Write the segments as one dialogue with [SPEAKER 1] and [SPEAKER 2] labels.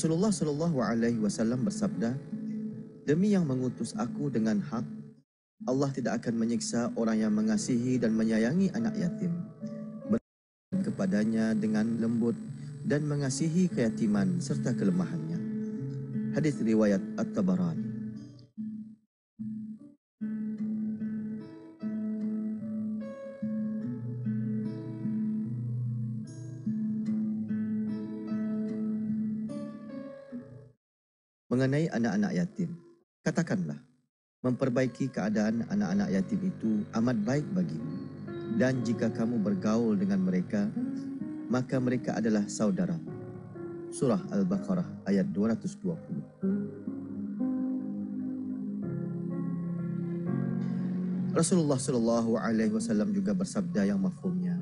[SPEAKER 1] Rasulullah SAW bersabda, "Demi yang mengutus aku dengan hak, Allah tidak akan menyiksa orang yang mengasihi dan menyayangi anak yatim, kepadanya dengan lembut dan mengasihi keyatiman serta kelemahannya." Hadis riwayat At-Tabarani. Mengenai anak-anak yatim, katakanlah, memperbaiki keadaan anak-anak yatim itu amat baik bagimu. Dan jika kamu bergaul dengan mereka, maka mereka adalah saudara. Surah Al-Baqarah ayat 220. Rasulullah SAW juga bersabda yang mafhumnya,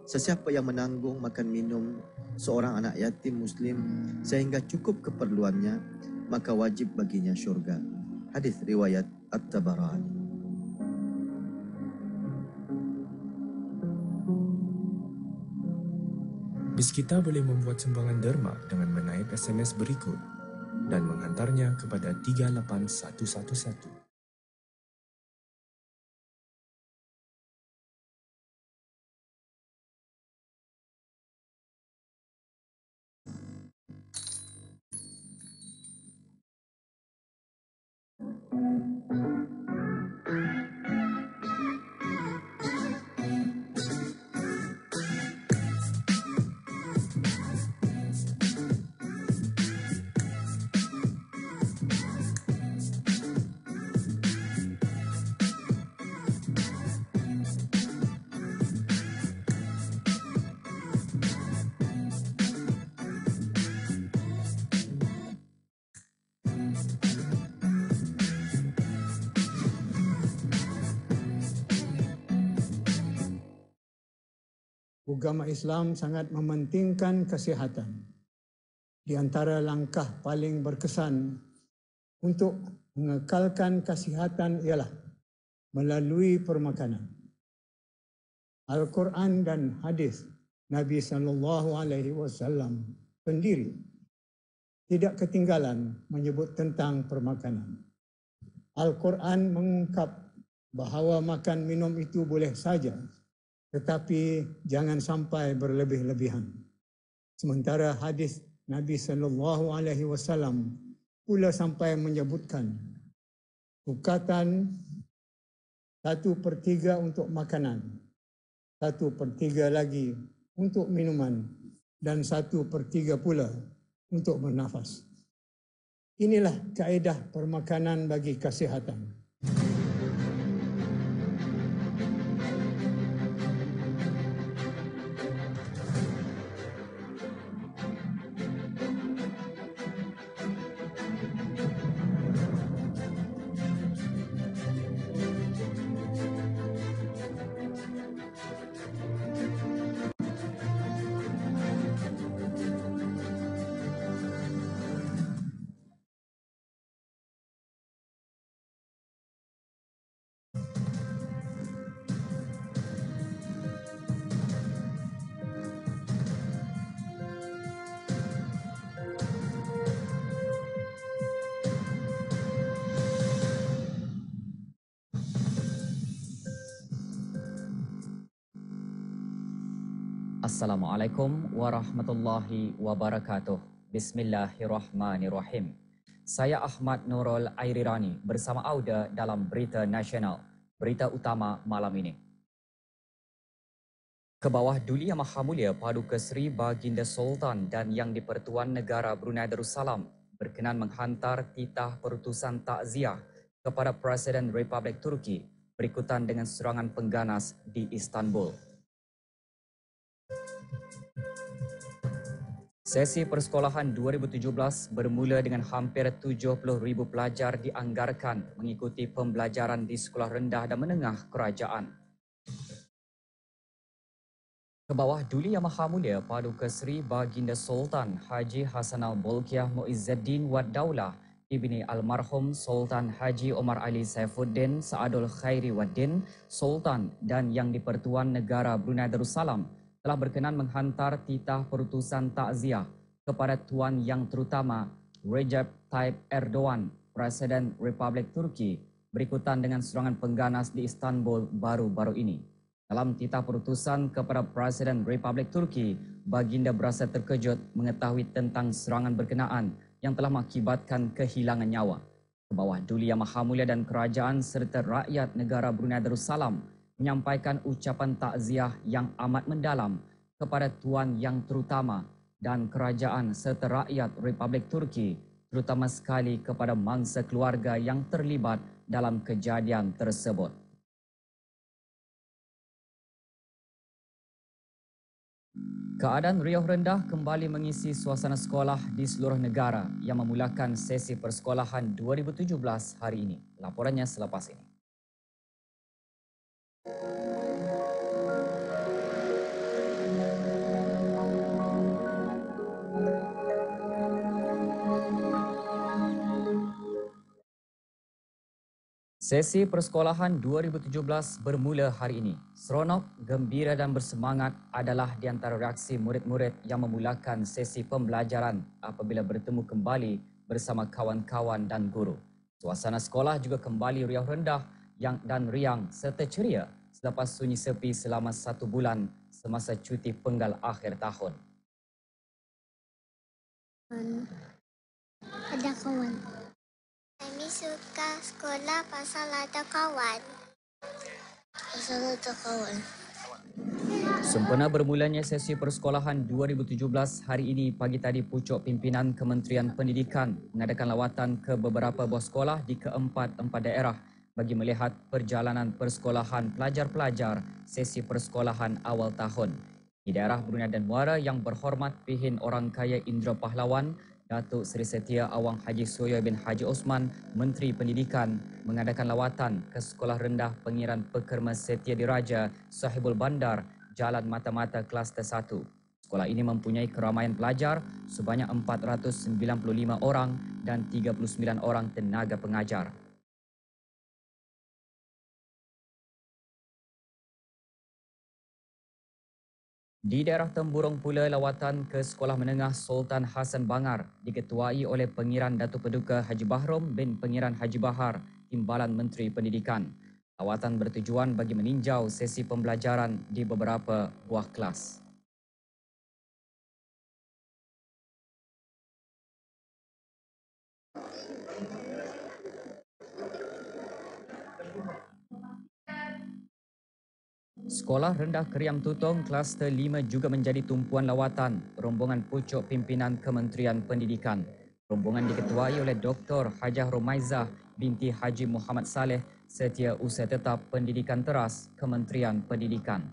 [SPEAKER 1] "Sesiapa yang menanggung makan minum seorang anak yatim muslim sehingga cukup keperluannya, maka wajib baginya syurga." Hadis riwayat At-Tabarani.
[SPEAKER 2] Biskita boleh membuat sumbangan derma dengan menaip SMS berikut dan menghantarnya kepada 38111.
[SPEAKER 3] Agama Islam sangat mementingkan kesihatan. Di antara langkah paling berkesan untuk mengekalkan kesihatan ialah melalui permakanan. Al-Quran dan hadis Nabi SAW sendiri tidak ketinggalan menyebut tentang permakanan. Al-Quran mengungkap bahawa makan minum itu boleh saja, tetapi jangan sampai berlebih-lebihan. Sementara hadis Nabi SAW pula sampai menyebutkan ukatan 1/3 untuk makanan, 1/3 lagi untuk minuman, dan 1/3 pula untuk bernafas. Inilah kaedah permakanan bagi kesihatan.
[SPEAKER 4] Assalamualaikum warahmatullahi wabarakatuh. Bismillahirrahmanirrahim. Saya Ahmad Nurul Airirani bersama Auda dalam Berita Nasional. Berita utama malam ini. Kebawah Duli Yang Maha Mulia Paduka Seri Baginda Sultan dan Yang di-Pertuan Negara Brunei Darussalam berkenan menghantar titah perutusan takziah kepada Presiden Republik Turki berikutan dengan serangan pengganas di Istanbul. Sesi persekolahan 2017 bermula dengan hampir 70,000 pelajar dianggarkan mengikuti pembelajaran di sekolah rendah dan menengah kerajaan. Kebawah Duli Yang Maha Mulia Paduka Seri Baginda Sultan Haji Hassanal Bolkiah Muizzuddin Wad Daulah ibni almarhum Sultan Haji Omar Ali Saifuddin Saadul Khairi Waddin Sultan dan Yang di-Pertuan Negara Brunei Darussalam telah berkenan menghantar titah perutusan takziah kepada Tuan Yang Terutama Recep Tayyip Erdogan, Presiden Republik Turki, berikutan dengan serangan pengganas di Istanbul baru-baru ini. Dalam titah perutusan kepada Presiden Republik Turki, baginda berasa terkejut mengetahui tentang serangan berkenaan yang telah mengakibatkan kehilangan nyawa. Ke bawah Duli Yang Maha Mulia dan Kerajaan serta rakyat negara Brunei Darussalam menyampaikan ucapan takziah yang amat mendalam kepada Tuan Yang Terutama dan Kerajaan serta rakyat Republik Turki, terutama sekali kepada mangsa keluarga yang terlibat dalam kejadian tersebut. Keadaan riuh rendah kembali mengisi suasana sekolah di seluruh negara yang memulakan sesi persekolahan 2017 hari ini. Laporannya selepas ini. Sesi persekolahan 2017 bermula hari ini. Seronok, gembira dan bersemangat adalah di antara reaksi murid-murid yang memulakan sesi pembelajaran apabila bertemu kembali bersama kawan-kawan dan guru. Suasana sekolah juga kembali riuh rendah dan riang serta ceria selepas sunyi sepi selama 1 bulan semasa cuti penggal akhir tahun.
[SPEAKER 5] Ada kawan. Kami suka sekolah pasal ada kawan.
[SPEAKER 4] Sempena bermulanya sesi persekolahan 2017 hari ini pagi tadi, pucuk pimpinan Kementerian Pendidikan mengadakan lawatan ke beberapa buah sekolah di keempat-empat daerah bagi melihat perjalanan persekolahan pelajar-pelajar sesi persekolahan awal tahun. Di daerah Brunei dan Muara Yang Berhormat Pihin Orang Kaya Indra Pahlawan, Datuk Seri Setia Awang Haji Suyoy bin Haji Osman, Menteri Pendidikan, mengadakan lawatan ke Sekolah Rendah Pengiran Pekerma Setia Diraja, Sahibul Bandar, Jalan Mata-Mata Kluster 1. Sekolah ini mempunyai keramaian pelajar sebanyak 495 orang dan 39 orang tenaga pengajar. Di daerah Temburong pula, lawatan ke Sekolah Menengah Sultan Hassan Bangar diketuai oleh Pengiran Datuk Paduka Haji Bahrom bin Pengiran Haji Bahar, Timbalan Menteri Pendidikan. Lawatan bertujuan bagi meninjau sesi pembelajaran di beberapa buah kelas. Sekolah Rendah Keriam Tutong Kluster 5 juga menjadi tumpuan lawatan rombongan pucuk pimpinan Kementerian Pendidikan. Rombongan diketuai oleh Dr. Hajah Romaizah binti Haji Muhammad Saleh, Setiausaha Tetap Pendidikan Teras Kementerian Pendidikan.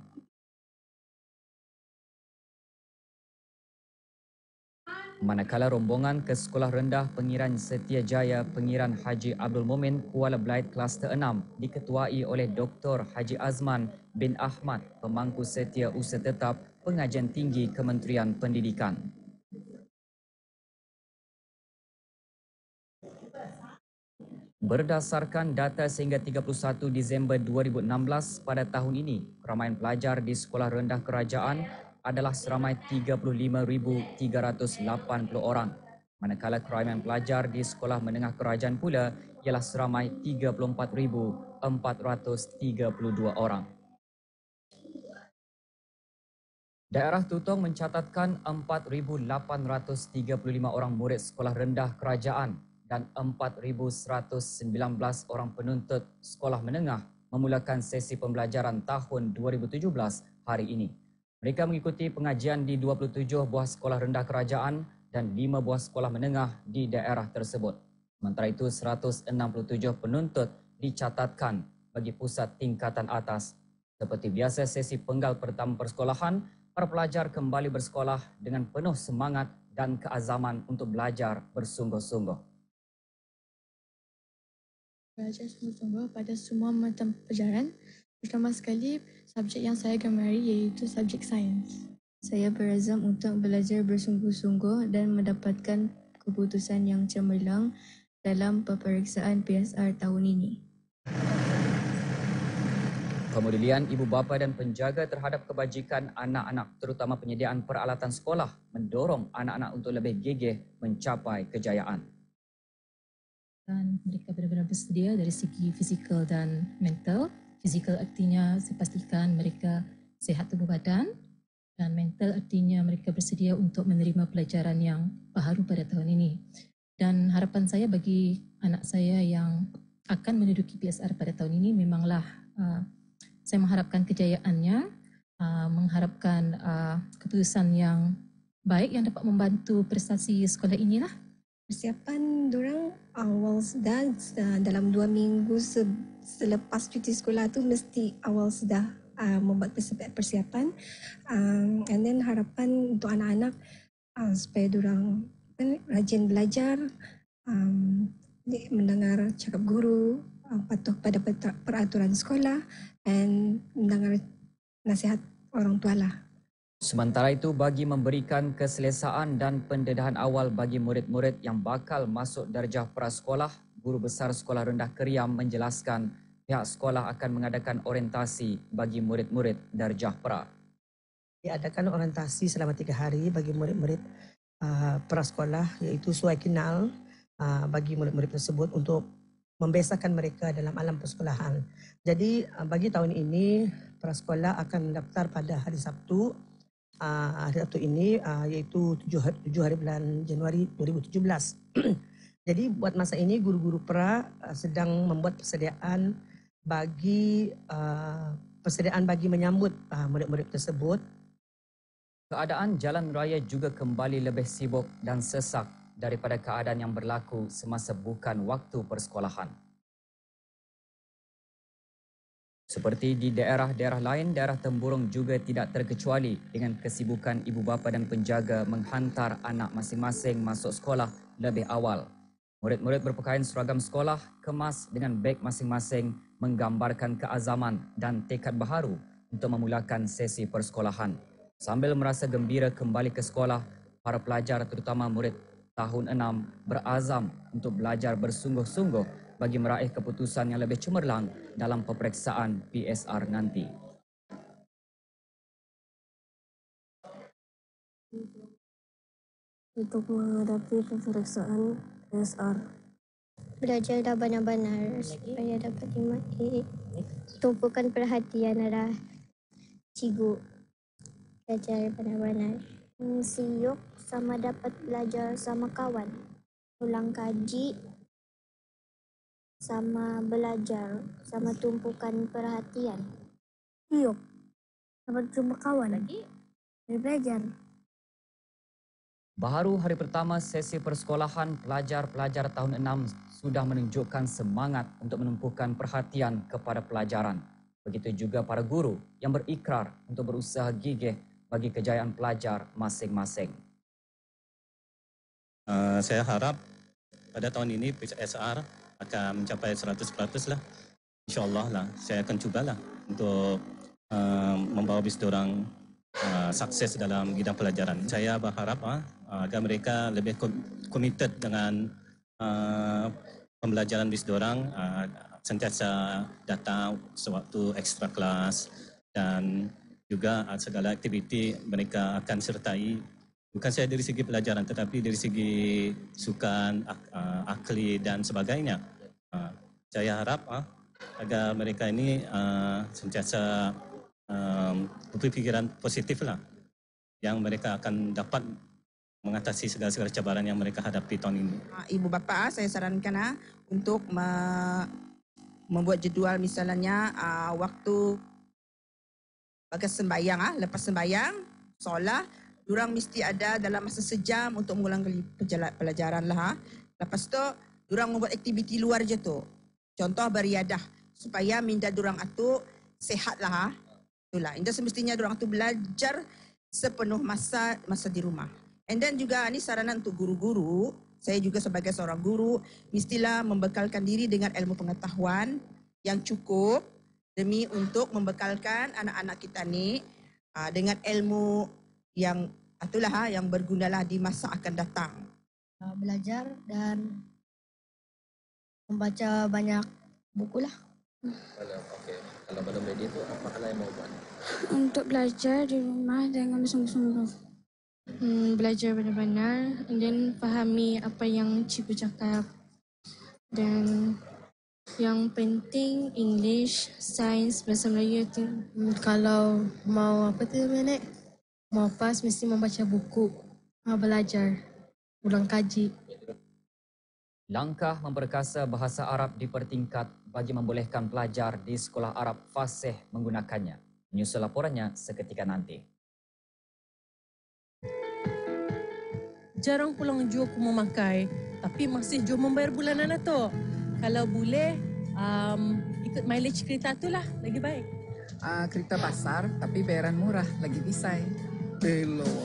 [SPEAKER 4] Manakala rombongan ke Sekolah Rendah Pengiran Setia Jaya Pengiran Haji Abdul Momin Kuala Belait Kluster 6 diketuai oleh Dr. Haji Azman bin Ahmad, Pemangku Setiausaha Tetap Pengajian Tinggi Kementerian Pendidikan. Berdasarkan data sehingga 31 Disember 2016 pada tahun ini, keramaian pelajar di Sekolah Rendah Kerajaan adalah seramai 35,380 orang. Manakala keramaian pelajar di Sekolah Menengah Kerajaan pula ialah seramai 34,432 orang. Daerah Tutong mencatatkan 4,835 orang murid Sekolah Rendah Kerajaan dan 4,119 orang penuntut sekolah menengah memulakan sesi pembelajaran tahun 2017 hari ini. Mereka mengikuti pengajian di 27 buah sekolah rendah kerajaan dan 5 buah sekolah menengah di daerah tersebut. Sementara itu, 167 penuntut dicatatkan bagi pusat tingkatan atas. Seperti biasa sesi penggal pertama persekolahan, para pelajar kembali bersekolah dengan penuh semangat dan keazaman untuk belajar bersungguh-sungguh.
[SPEAKER 6] Belajar sungguh-sungguh pada semua mata pelajaran. Pertama sekali, subjek yang saya gemari iaitu subjek sains. Saya berazam untuk belajar bersungguh-sungguh dan mendapatkan keputusan yang cemerlang dalam peperiksaan PSR tahun ini.
[SPEAKER 4] Kemudian, ibu bapa dan penjaga terhadap kebajikan anak-anak terutama penyediaan peralatan sekolah mendorong anak-anak untuk lebih gigih mencapai kejayaan.
[SPEAKER 7] Dan mereka benar-benar bersedia dari segi fizikal dan mental. Fizikal artinya saya pastikan mereka sihat tubuh badan dan mental artinya mereka bersedia untuk menerima pelajaran yang baharu pada tahun ini. Dan harapan saya bagi anak saya yang akan menduduki PSR pada tahun ini memanglah saya mengharapkan kejayaannya, mengharapkan keputusan yang baik yang dapat membantu prestasi sekolah inilah.
[SPEAKER 8] Persiapan diorang awal sudah dalam 2 minggu selepas cuti sekolah tu mesti awal sudah membuat persiapan. And then harapan untuk anak-anak supaya diorang rajin belajar, mendengar cakap guru, patuh pada peraturan sekolah dan mendengar nasihat orang tua lah.
[SPEAKER 4] Sementara itu, bagi memberikan keselesaan dan pendedahan awal bagi murid-murid yang bakal masuk darjah prasekolah, Guru Besar Sekolah Rendah Keriam menjelaskan pihak sekolah akan mengadakan orientasi bagi murid-murid darjah pra.
[SPEAKER 9] Diadakan orientasi selama 3 hari bagi murid-murid prasekolah, iaitu suai kenal bagi murid-murid tersebut untuk membiasakan mereka dalam alam persekolahan. Jadi bagi tahun ini prasekolah akan mendaftar pada hari Sabtu. Hari Sabtu ini iaitu 7 hari bulan Januari 2017. Jadi buat masa ini guru-guru pra sedang membuat persediaan bagi menyambut murid-murid tersebut.
[SPEAKER 4] Keadaan jalan raya juga kembali lebih sibuk dan sesak daripada keadaan yang berlaku semasa bukan waktu persekolahan. Seperti di daerah-daerah lain, daerah Temburong juga tidak terkecuali dengan kesibukan ibu bapa dan penjaga menghantar anak masing-masing masuk sekolah lebih awal. Murid-murid berpakaian seragam sekolah, kemas dengan beg masing-masing menggambarkan keazaman dan tekad baharu untuk memulakan sesi persekolahan. Sambil merasa gembira kembali ke sekolah, para pelajar terutama murid tahun 6 berazam untuk belajar bersungguh-sungguh bagi meraih keputusan yang lebih cemerlang dalam peperiksaan PSR nanti.
[SPEAKER 10] Untuk menghadapi peperiksaan PSR,
[SPEAKER 5] Belajar dah benar-benar supaya dapat tumpukan perhatian adalah cikgu. Belajar benar-benar. Siuk sama dapat belajar sama kawan. Ulang kaji sama belajar, sama tumpukan perhatian.
[SPEAKER 10] Siuk dapat jumpa kawan lagi, belajar.
[SPEAKER 4] Baharu hari pertama sesi persekolahan, pelajar-pelajar tahun 6 sudah menunjukkan semangat untuk menumpukan perhatian kepada pelajaran. Begitu juga para guru yang berikrar untuk berusaha gigih bagi kejayaan pelajar masing-masing.
[SPEAKER 11] Saya harap pada tahun ini PSR akan mencapai 100% lah. InsyaAllah lah, saya akan cubalah untuk membawa bis diorang sukses dalam bidang pelajaran. Saya berharap agar mereka lebih committed dengan pembelajaran bis diorang, sentiasa datang sewaktu ekstra kelas dan juga segala aktiviti mereka akan sertai. Bukan saja dari segi pelajaran tetapi dari segi sukan, akli dan sebagainya. Saya harap agar mereka ini sentiasa berfikiran positif lah, yang mereka akan dapat mengatasi segala-segala cabaran yang mereka hadapi tahun ini.
[SPEAKER 12] Ibu bapa, saya sarankan untuk membuat jadual misalnya waktu bagas sembahyang, lepas sembahyang, solat, diorang mesti ada dalam masa sejam untuk mengulang pelajaran lah. Lepas tu, diorang membuat aktiviti luar je tu. Contoh beriadah, supaya minda diorang itu sehat lah. Itulah, indah semestinya diorang itu belajar sepenuh masa di rumah. And then juga ini saranan untuk guru-guru, saya juga sebagai seorang guru, mestilah membekalkan diri dengan ilmu pengetahuan yang cukup demi untuk membekalkan anak-anak kita ni dengan ilmu yang itulah yang bergunalah di masa akan datang.
[SPEAKER 10] Belajar dan membaca banyak buku lah.
[SPEAKER 13] Okay. Kalau belum ready tu, apa hal yang mau buat?
[SPEAKER 6] Untuk belajar di rumah dengan bersungguh-sungguh. Belajar benar-benar dan fahami apa yang cikgu cakap. Dan yang penting English, Sains, Bahasa Melayu tu. Kalau mau apa tu Nenek? Mau pas mesti membaca buku, belajar, ulang kaji.
[SPEAKER 4] Langkah memperkasa bahasa Arab dipertingkat bagi membolehkan pelajar di sekolah Arab fasih menggunakannya. Menyusul laporannya seketika nanti.
[SPEAKER 14] Jarang pulang Jo aku memakai, tapi masih Jo membayar bulanan tu. Kalau boleh, ikut mileage kereta tu lah, lagi baik.
[SPEAKER 15] Kereta pasar, tapi bayaran murah, lagi bisai.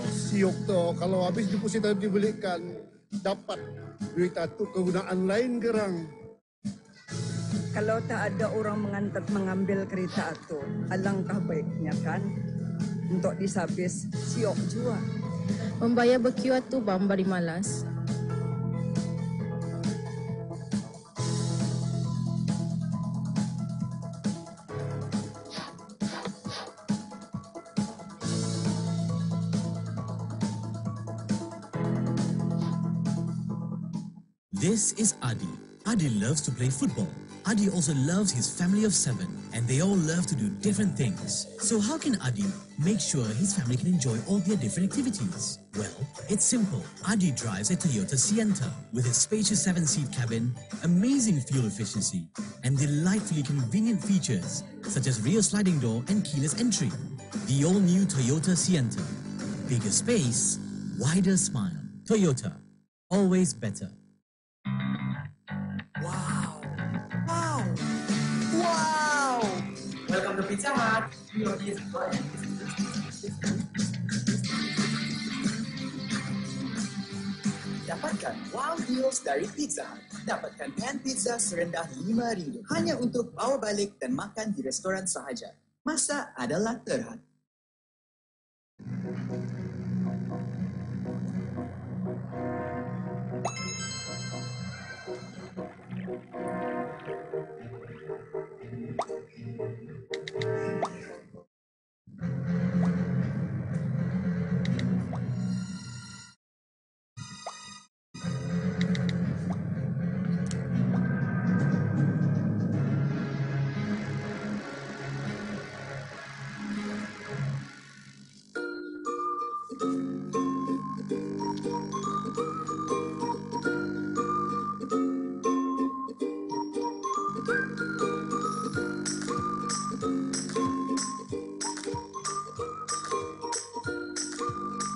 [SPEAKER 16] Siok tu, kalau habis deposito dibelikan, dapat kereta tu kegunaan lain gerang.
[SPEAKER 17] Kalau tak ada orang mengambil kereta itu, alangkah baiknya kan untuk disabis siok jua.
[SPEAKER 6] Membayar berkiwa tu bari malas.
[SPEAKER 18] This is Adi. Adi loves to play football. Adi also loves his family of 7, and they all love to do different things. So how can Adi make sure his family can enjoy all their different activities? Well, it's simple. Adi drives a Toyota Sienna with its spacious 7-seat cabin, amazing fuel efficiency, and delightfully convenient features such as rear sliding door and keyless entry. The all-new Toyota Sienna. Bigger space, wider smile. Toyota, always better.
[SPEAKER 19] Wow! Welcome to Pizza Hut. Dapatkan wow deals dari Pizza Hut. Dapatkan pan pizza serendah RM5 hanya untuk bawa balik dan makan di restoran sahaja. Masa adalah terhad.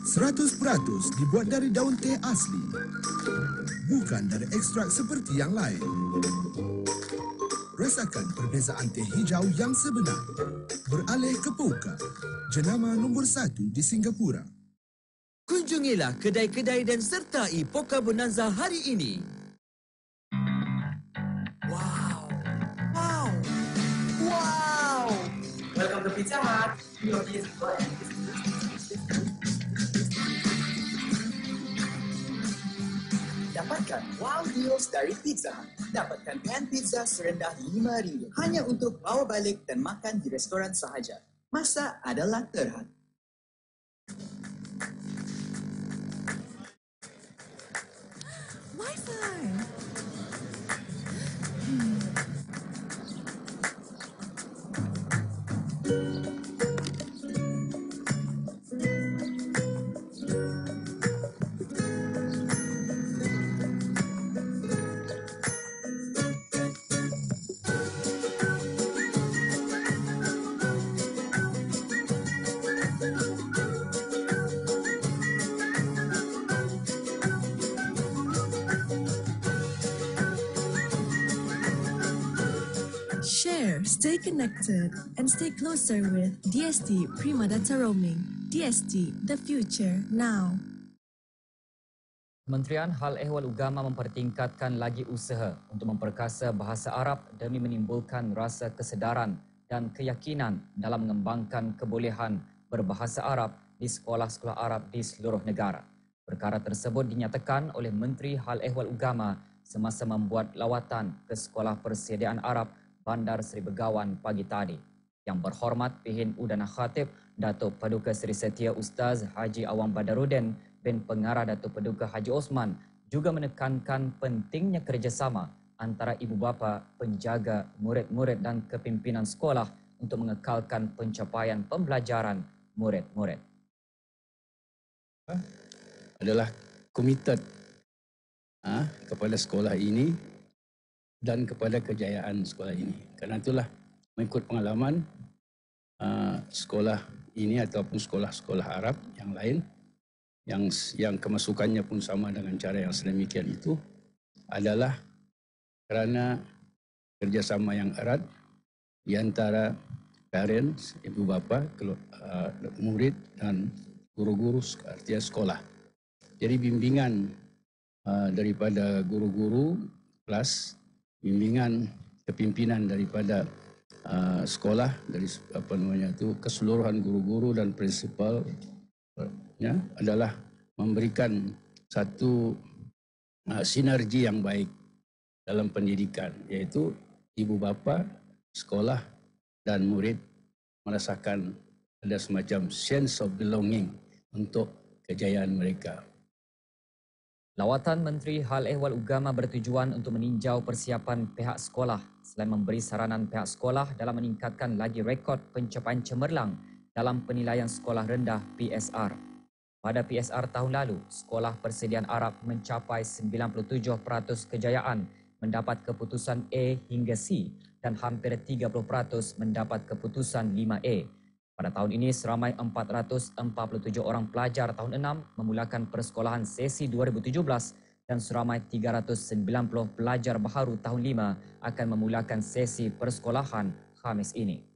[SPEAKER 20] Seratus % dibuat dari daun teh asli, bukan dari ekstrak seperti yang lain. Rasakan perbezaan teh hijau yang sebenar. Beralih ke Pouka, jenama nombor 1 di Singapura.
[SPEAKER 19] Kunjungilah kedai-kedai dan sertai Pouka Bonanza hari ini. Wow! Wow! Wow! Welcome to Pizza Hut. Dapatkan wow deals dari Pizza Hut. Dapatkan pan pizza serendah RM5 hanya untuk bawa balik dan makan di restoran sahaja. Masa adalah terhad.
[SPEAKER 14] Wi-Fi.
[SPEAKER 21] Share, stay connected, and stay closer with DST Prima Data Roaming. DST, the future now.
[SPEAKER 4] Kementerian Hal Ehwal Ugama mempertingkatkan lagi usaha untuk memperkasa bahasa Arab demi menimbulkan rasa kesedaran dan keyakinan dalam mengembangkan kebolehan berbahasa Arab di sekolah-sekolah Arab di seluruh negara. Perkara tersebut dinyatakan oleh Menteri Hal Ehwal Ugama semasa membuat lawatan ke Sekolah Persediaan Arab Bandar Seri Begawan pagi tadi. Yang Berhormat Pihin Udana Khatib Datuk Paduka Seri Setia Ustaz Haji Awang Badaruddin bin Pengarah Datuk Paduka Haji Osman juga menekankan pentingnya kerjasama antara ibu bapa, penjaga, murid-murid dan kepimpinan sekolah untuk mengekalkan pencapaian pembelajaran murid-murid.
[SPEAKER 1] Adalah komited kepada sekolah ini dan kepada kejayaan sekolah ini. Kerana itulah mengikut pengalaman sekolah ini ataupun sekolah-sekolah Arab yang lain yang kemasukannya pun sama dengan cara yang sedemikian itu adalah kerana kerjasama yang erat di antara parents, ibu bapa, murid dan guru-guru artinya sekolah. Jadi bimbingan daripada guru-guru kelas, bimbingan kepimpinan daripada sekolah, dari keseluruhan guru-guru dan prinsipal adalah memberikan satu sinergi yang baik dalam pendidikan, iaitu ibu bapa, sekolah dan murid merasakan ada semacam sense of belonging untuk kejayaan mereka.
[SPEAKER 4] Lawatan Menteri Hal Ehwal Ugama bertujuan untuk meninjau persiapan pihak sekolah selain memberi saranan pihak sekolah dalam meningkatkan lagi rekod pencapaian cemerlang dalam penilaian sekolah rendah PSR. Pada PSR tahun lalu, Sekolah Persediaan Arab mencapai 97% kejayaan mendapat keputusan A hingga C dan hampir 30% mendapat keputusan 5A. Pada tahun ini, seramai 447 orang pelajar tahun 6 memulakan persekolahan sesi 2017 dan seramai 390 pelajar baharu tahun 5 akan memulakan sesi persekolahan Khamis ini.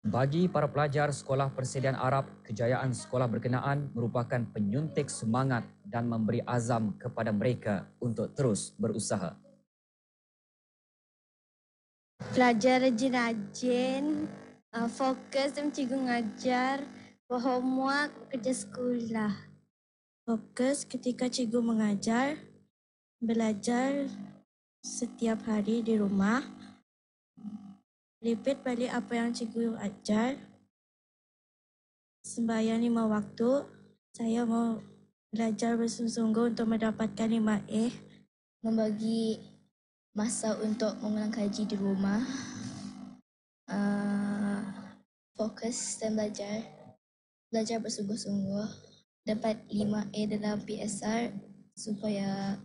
[SPEAKER 4] Bagi para pelajar Sekolah Persediaan Arab, kejayaan sekolah berkenaan merupakan penyuntik semangat dan memberi azam kepada mereka untuk terus berusaha.
[SPEAKER 10] Pelajar rajin-rajin, fokus dan cikgu mengajar, buat homework, kerja sekolah. Fokus ketika cikgu mengajar, belajar setiap hari di rumah, repeat balik apa yang cikgu ajar, sembahyang 5 waktu. Saya mau belajar bersungguh-sungguh untuk mendapatkan 5A.
[SPEAKER 6] Membagi masa untuk mengulang kaji di rumah, fokus dan belajar bersungguh-sungguh, dapat 5A dalam PSR supaya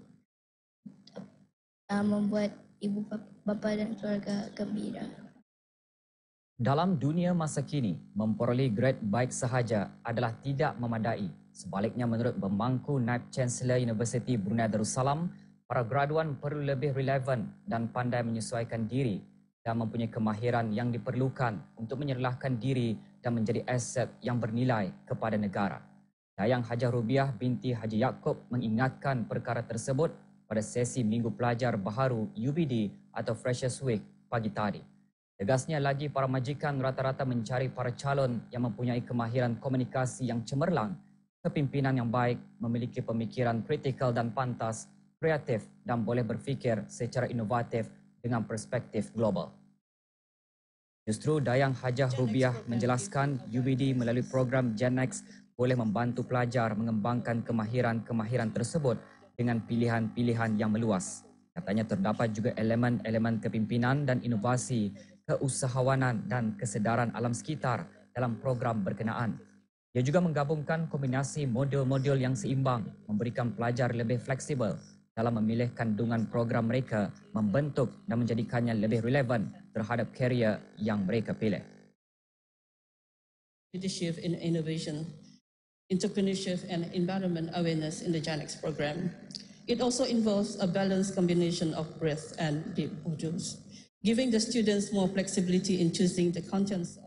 [SPEAKER 6] membuat ibu bapa dan keluarga gembira.
[SPEAKER 4] Dalam dunia masa kini, memperoleh grade baik sahaja adalah tidak memadai. Sebaliknya, menurut pemangku Naib Chancellor Universiti Brunei Darussalam, para graduan perlu lebih relevan dan pandai menyesuaikan diri dan mempunyai kemahiran yang diperlukan untuk menyerlahkan diri dan menjadi aset yang bernilai kepada negara. Dayang Hajah Rubiah binti Haji Yaakob mengingatkan perkara tersebut pada sesi Minggu Pelajar Baharu UBD atau Freshers Week pagi tadi. Tegasnya lagi, para majikan rata-rata mencari para calon yang mempunyai kemahiran komunikasi yang cemerlang, kepimpinan yang baik, memiliki pemikiran kritikal dan pantas, kreatif dan boleh berfikir secara inovatif dengan perspektif global. Justru Dayang Hajah Rubiah menjelaskan UBD melalui program Gen Next boleh membantu pelajar mengembangkan kemahiran-kemahiran tersebut dengan pilihan-pilihan yang meluas. Katanya terdapat juga elemen-elemen kepimpinan dan inovasi, keusahawanan dan kesedaran alam sekitar dalam program berkenaan. Ia juga menggabungkan kombinasi modul-modul yang seimbang, memberikan pelajar lebih fleksibel dalam memilih kandungan program mereka, membentuk dan menjadikannya lebih relevan terhadap karier yang mereka pilih.
[SPEAKER 22] Leadership in innovation, entrepreneurship and environment awareness in the GenX program. It also involves a balanced combination of breadth and deep modules, giving the students more flexibility in choosing the contents.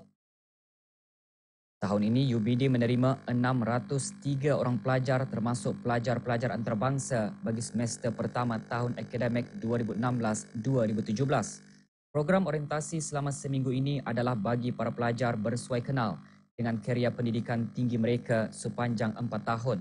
[SPEAKER 4] Tahun ini UBD menerima 603 orang pelajar termasuk pelajar-pelajar antarabangsa bagi semester pertama tahun akademik 2016-2017. Program orientasi selama seminggu ini adalah bagi para pelajar bersuai kenal dengan karier pendidikan tinggi mereka sepanjang 4 tahun.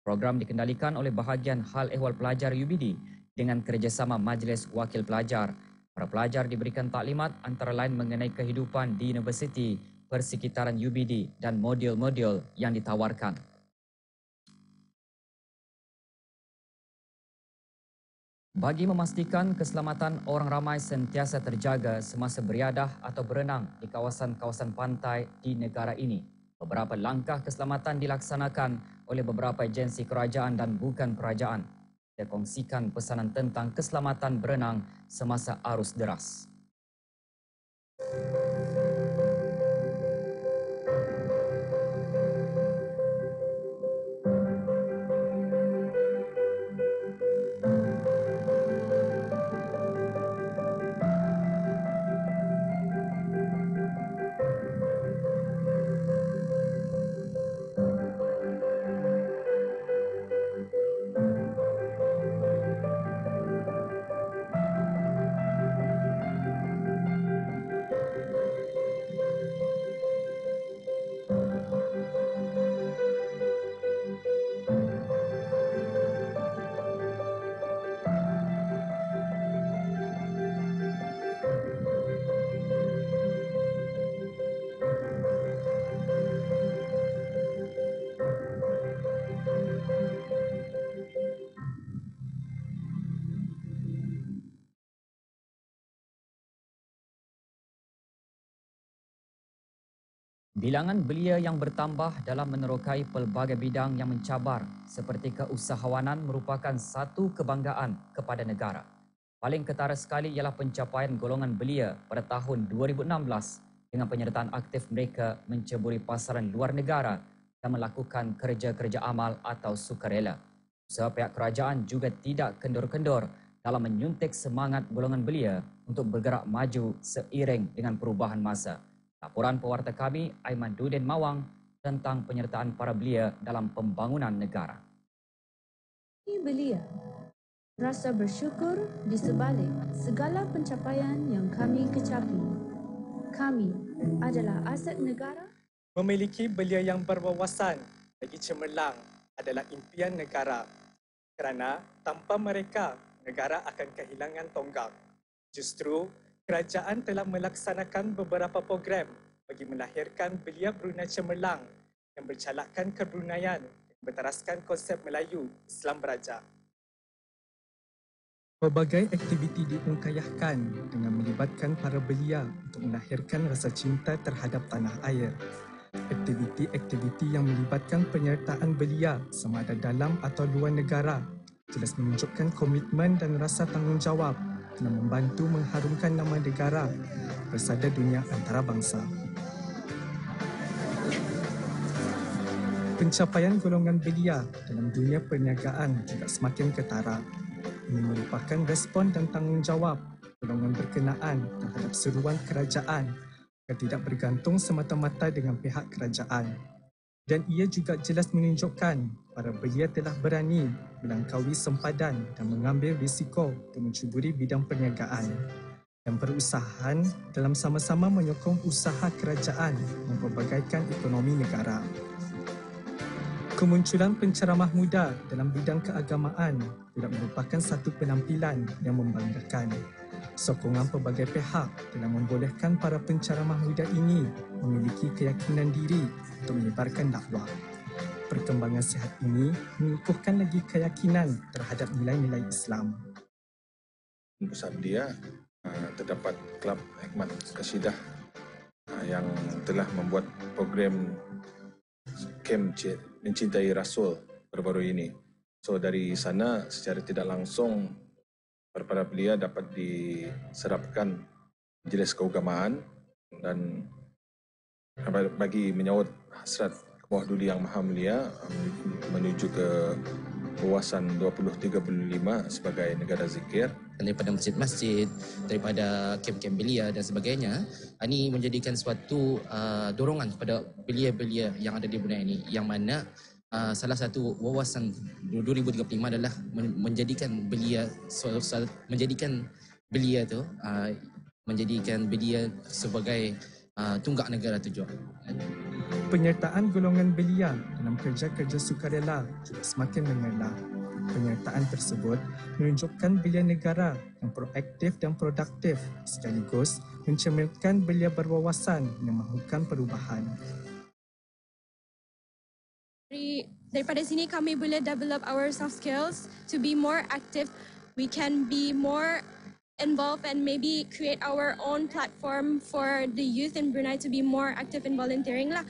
[SPEAKER 4] Program dikendalikan oleh bahagian Hal Ehwal Pelajar UBD dengan kerjasama Majlis Wakil Pelajar. Para pelajar diberikan taklimat antara lain mengenai kehidupan di universiti, persekitaran UBD dan modul-modul yang ditawarkan. Bagi memastikan keselamatan orang ramai sentiasa terjaga semasa beriadah atau berenang di kawasan-kawasan pantai di negara ini, beberapa langkah keselamatan dilaksanakan oleh beberapa agensi kerajaan dan bukan kerajaan. Dia kongsikan pesanan tentang keselamatan berenang semasa arus deras. Bilangan belia yang bertambah dalam menerokai pelbagai bidang yang mencabar seperti keusahawanan merupakan satu kebanggaan kepada negara. Paling ketara sekali ialah pencapaian golongan belia pada tahun 2016 dengan penyertaan aktif mereka menceburi pasaran luar negara dan melakukan kerja-kerja amal atau sukarela. Usaha pihak kerajaan juga tidak kendor-kendor dalam menyuntik semangat golongan belia untuk bergerak maju seiring dengan perubahan masa. Laporan pewarta kami, Aiman Dudin Mawang, tentang penyertaan para belia dalam pembangunan negara.
[SPEAKER 2] Belia, rasa bersyukur di sebalik segala pencapaian yang kami kecapi. Kami adalah aset negara.
[SPEAKER 3] Memiliki belia yang berwawasan bagi cemerlang adalah impian negara. Kerana tanpa mereka, negara akan kehilangan tonggak. Justru, kerajaan telah melaksanakan beberapa program bagi melahirkan belia Brunei cemerlang yang bercalakkan kebruneian dan berteraskan konsep Melayu Islam Beraja. Pelbagai aktiviti diungkayahkan dengan melibatkan para belia untuk melahirkan rasa cinta terhadap tanah air. Aktiviti-aktiviti yang melibatkan penyertaan belia sama ada dalam atau luar negara jelas menunjukkan komitmen dan rasa tanggungjawab dalam membantu mengharumkan nama negara bersada dunia antarabangsa. Pencapaian golongan belia dalam dunia perniagaan juga semakin ketara. Ini merupakan respon dan tanggungjawab golongan berkenaan terhadap seruan kerajaan agar tidak bergantung semata-mata dengan pihak kerajaan. Dan ia juga jelas menunjukkan para belia telah berani melangkaui sempadan dan mengambil risiko untuk mencuburi bidang perniagaan dan berusahaan dalam sama-sama menyokong usaha kerajaan memperbagaikan ekonomi negara. Kemunculan penceramah muda dalam bidang keagamaan tidak merupakan satu penampilan yang membanggakan. Sokongan pelbagai pihak telah membolehkan para penceramah muda ini memiliki keyakinan diri untuk menyebarkan dakwah. Perkembangan sihat ini mengukuhkan lagi keyakinan terhadap nilai-nilai Islam.
[SPEAKER 23] Pusat belia terdapat Kelab Hikmat Kasidah yang telah membuat program Kem Mencintai Rasul baru-baru ini. So dari sana secara tidak langsung para belia dapat diserapkan majlis keagamaan dan bagi menyawat hasrat Kemah Duli Yang Maha Mulia menuju ke kawasan 2035 sebagai negara zikir.
[SPEAKER 24] Daripada masjid-masjid, daripada kem-kem belia dan sebagainya, ini menjadikan suatu dorongan kepada belia-belia yang ada di Brunei ini, yang mana salah satu wawasan 2035 adalah menjadikan belia menjadikan belia sebagai tunggak negara tujuan.
[SPEAKER 3] Penyertaan golongan belia dalam kerja-kerja sukarela juga semakin mengelah. Penyertaan tersebut menunjukkan belia negara yang proaktif dan produktif sekaligus mencerminkan belia berwawasan yang mahukan perubahan.
[SPEAKER 5] Daripada sini kami boleh develop our soft skills to be more active. We can be more involved and maybe create our own platform for the youth in Brunei to be more active in volunteering lah.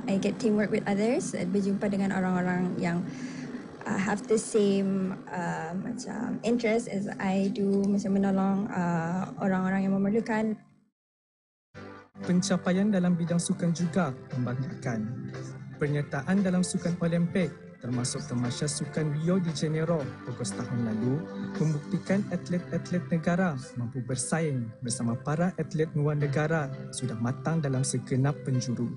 [SPEAKER 7] I get teamwork with others, berjumpa dengan orang-orang yang have the same macam interest as I do, macam menolong orang-orang yang memerlukan.
[SPEAKER 3] Pencapaian dalam bidang sukan juga membanggakan. Penyertaan dalam sukan Olimpik termasuk Tamasya Sukan Rio de Janeiro Ogos tahun lalu membuktikan atlet-atlet negara mampu bersaing bersama para atlet luar negara sudah matang dalam segenap penjuru.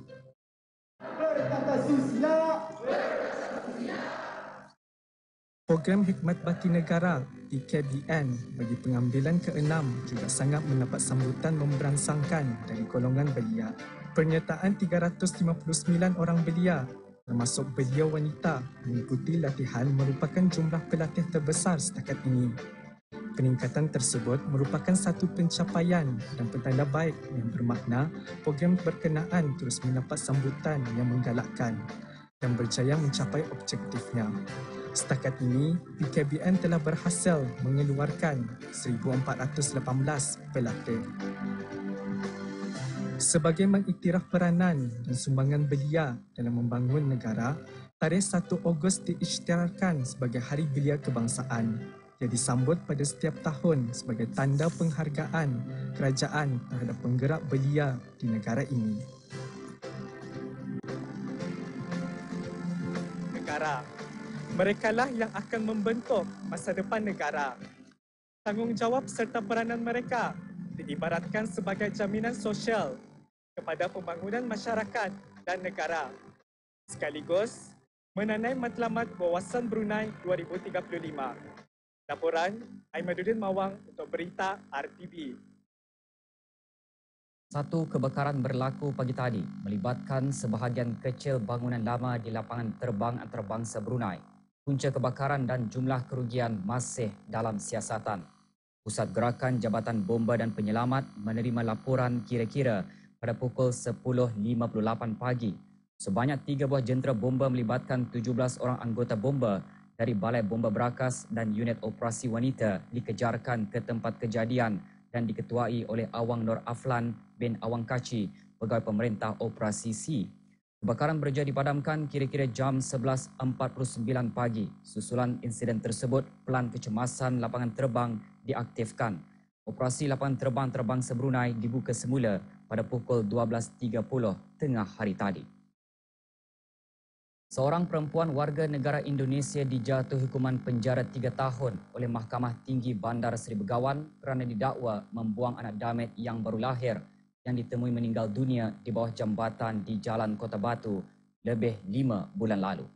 [SPEAKER 3] Program Hikmat Bakti Negara PKBN bagi pengambilan ke-6 juga sangat mendapat sambutan memberangsangkan dari golongan belia. Penyertaan 359 orang belia termasuk belia wanita mengikuti latihan merupakan jumlah pelatih terbesar setakat ini. Peningkatan tersebut merupakan satu pencapaian dan petanda baik yang bermakna program berkenaan terus mendapat sambutan yang menggalakkan dan berjaya mencapai objektifnya. Setakat ini, PKBN telah berhasil mengeluarkan 1,418 pelatih. Sebagai mengiktiraf peranan dan sumbangan belia dalam membangun negara, tarikh 1 Ogos diisytiharkan sebagai Hari Belia Kebangsaan yang disambut pada setiap tahun sebagai tanda penghargaan kerajaan terhadap penggerak belia di negara ini. Negara. Merekalah yang akan membentuk masa depan negara. Tanggungjawab serta peranan mereka diibaratkan sebagai jaminan sosial kepada pembangunan masyarakat dan negara. Sekaligus menanai matlamat Wawasan Brunei 2035. Laporan Aimaduddin Mawang untuk Berita RTB.
[SPEAKER 4] Satu kebakaran berlaku pagi tadi melibatkan sebahagian kecil bangunan lama di lapangan terbang antarabangsa Brunei. Punca kebakaran dan jumlah kerugian masih dalam siasatan. Pusat Gerakan Jabatan Bomba dan Penyelamat menerima laporan kira-kira pada pukul 10.58 pagi. Sebanyak 3 buah jentera bomba melibatkan 17 orang anggota bomba dari Balai Bomba Berakas dan Unit Operasi Wanita dikejarkan ke tempat kejadian dan diketuai oleh Awang Nur Aflan bin Awang Kaci, Pegawai Pemerintah Operasi C. Kebakaran berjaya dipadamkan kira-kira jam 11.49 pagi. Susulan insiden tersebut, pelan kecemasan lapangan terbang diaktifkan. Operasi lapangan terbang antarabangsa Brunei dibuka semula pada pukul 12.30 tengah hari tadi. Seorang perempuan warga negara Indonesia dijatuhi hukuman penjara 3 tahun oleh Mahkamah Tinggi Bandar Seri Begawan kerana didakwa membuang anak damit yang baru lahir yang ditemui meninggal dunia di bawah jambatan di Jalan Kota Batu lebih 5 bulan lalu.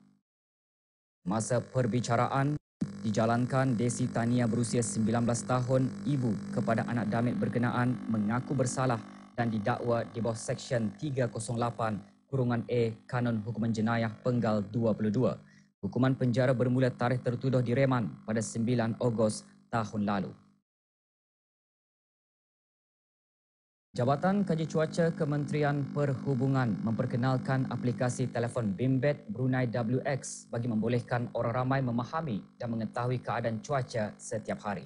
[SPEAKER 4] Masa perbicaraan dijalankan, Desi Tania berusia 19 tahun, ibu kepada anak damit berkenaan, mengaku bersalah dan didakwa di bawah Seksyen 308(A) Kanun Hukuman Jenayah Penggal 22. Hukuman penjara bermula tarikh tertuduh direman pada 9 Ogos tahun lalu. Jabatan Kaji Cuaca Kementerian Perhubungan memperkenalkan aplikasi telefon bimbit Brunei WX bagi membolehkan orang ramai memahami dan mengetahui keadaan cuaca setiap hari.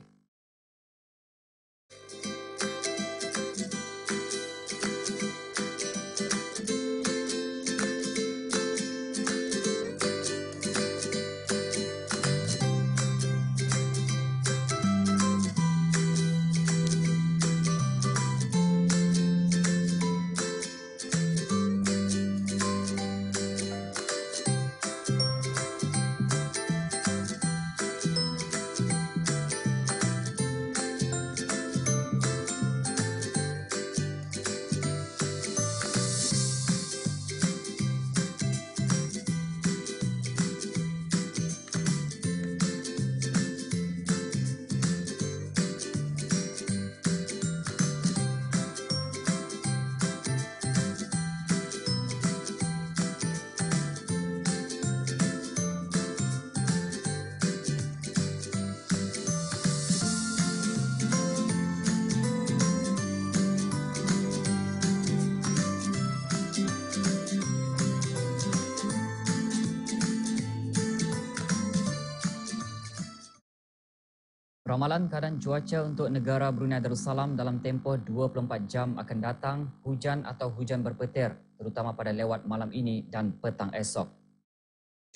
[SPEAKER 4] Ramalan keadaan cuaca untuk negara Brunei Darussalam dalam tempoh 24 jam akan datang, hujan atau hujan berpetir, terutama pada lewat malam ini dan petang esok.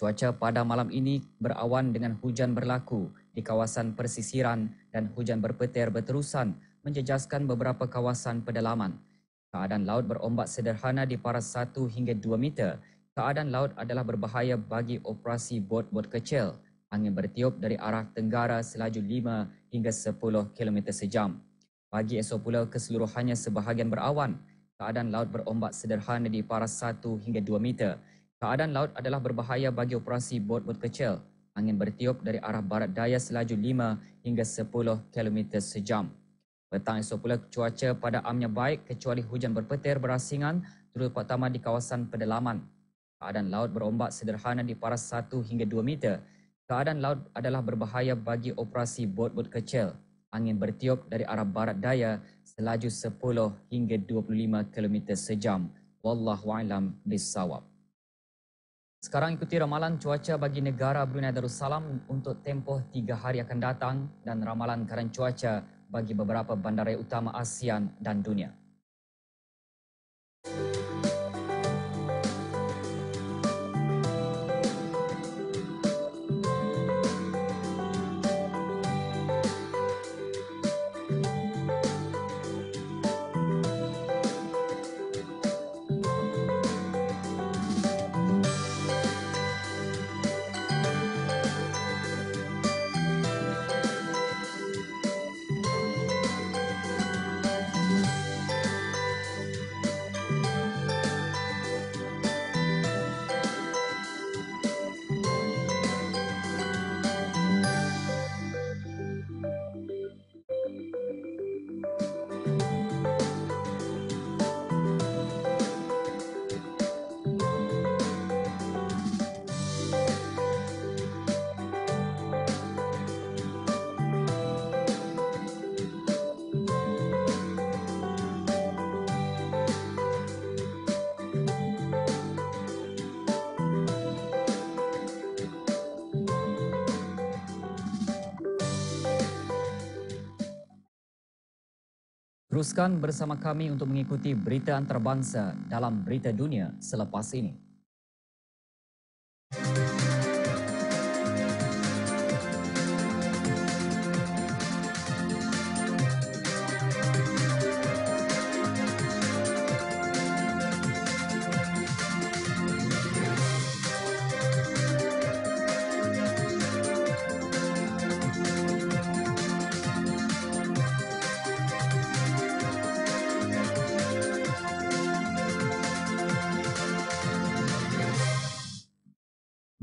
[SPEAKER 4] Cuaca pada malam ini berawan dengan hujan berlaku di kawasan persisiran dan hujan berpetir berterusan menjejaskan beberapa kawasan pedalaman. Keadaan laut berombak sederhana di paras 1 hingga 2 meter. Keadaan laut adalah berbahaya bagi operasi bot-bot kecil. Angin bertiup dari arah tenggara selaju 5 hingga 10 km sejam. Pagi esok pula keseluruhannya sebahagian berawan. Keadaan laut berombak sederhana di paras 1 hingga 2 meter. Keadaan laut adalah berbahaya bagi operasi bot-bot kecil. Angin bertiup dari arah barat daya selaju 5 hingga 10 km sejam. Petang esok pula cuaca pada amnya baik kecuali hujan berpetir berasingan terutama di kawasan pedalaman. Keadaan laut berombak sederhana di paras 1 hingga 2 meter. Keadaan laut adalah berbahaya bagi operasi bot-bot kecil. Angin bertiup dari arah barat daya selaju 10 hingga 25 km sejam. Wallahualam bissawab. Sekarang ikuti ramalan cuaca bagi negara Brunei Darussalam untuk tempoh 3 hari akan datang dan ramalan keadaan cuaca bagi beberapa bandaraya utama ASEAN dan dunia. Teruskan bersama kami untuk mengikuti berita antarabangsa dalam Berita Dunia selepas ini.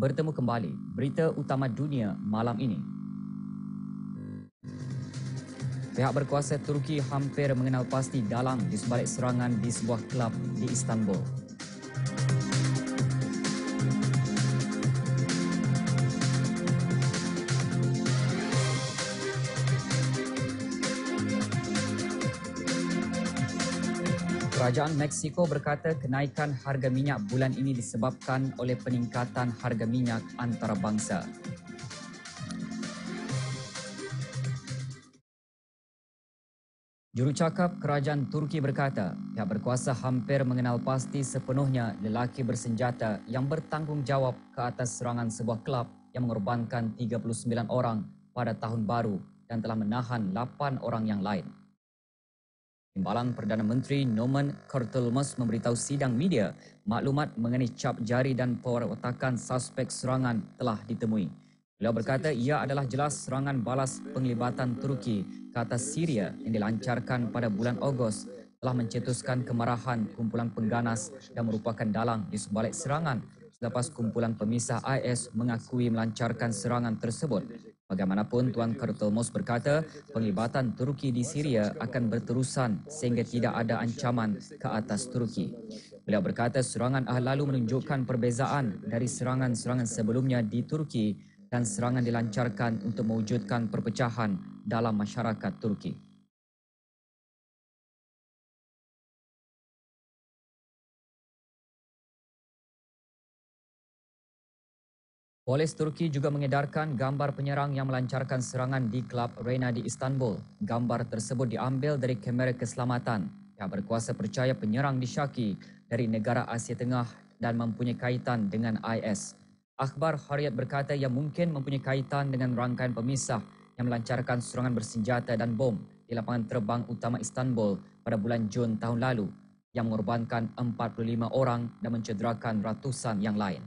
[SPEAKER 4] Bertemu kembali, berita utama dunia malam ini. Pihak berkuasa Turki hampir mengenal pasti dalang di sebalik serangan di sebuah kelab di Istanbul. Kerajaan Meksiko berkata kenaikan harga minyak bulan ini disebabkan oleh peningkatan harga minyak antarabangsa. Jurucakap Kerajaan Turki berkata, pihak berkuasa hampir mengenal pasti sepenuhnya lelaki bersenjata yang bertanggungjawab ke atas serangan sebuah kelab yang mengorbankan 39 orang pada tahun baru dan telah menahan 8 orang yang lain. Timbalan Perdana Menteri Norman Kurtulmus memberitahu sidang media maklumat mengenai cap jari dan perwatakan suspek serangan telah ditemui. Beliau berkata ia adalah jelas serangan balas penglibatan Turki ke atas Syria yang dilancarkan pada bulan Ogos telah mencetuskan kemarahan kumpulan pengganas dan merupakan dalang di sebalik serangan selepas kumpulan pemisah IS mengakui melancarkan serangan tersebut. Bagaimanapun, Tuan Kurtulmus berkata penglibatan Turki di Syria akan berterusan sehingga tidak ada ancaman ke atas Turki. Beliau berkata serangan lalu menunjukkan perbezaan dari serangan-serangan sebelumnya di Turki dan serangan dilancarkan untuk mewujudkan perpecahan dalam masyarakat Turki. Polis Turki juga mengedarkan gambar penyerang yang melancarkan serangan di Klub Reyna di Istanbul. Gambar tersebut diambil dari kamera keselamatan. Pihak berkuasa percaya penyerang disyaki dari negara Asia Tengah dan mempunyai kaitan dengan IS. Akhbar Hariat berkata ia mungkin mempunyai kaitan dengan rangkaian pemisah yang melancarkan serangan bersenjata dan bom di lapangan terbang utama Istanbul pada bulan Jun tahun lalu yang mengorbankan 45 orang dan mencederakan ratusan yang lain.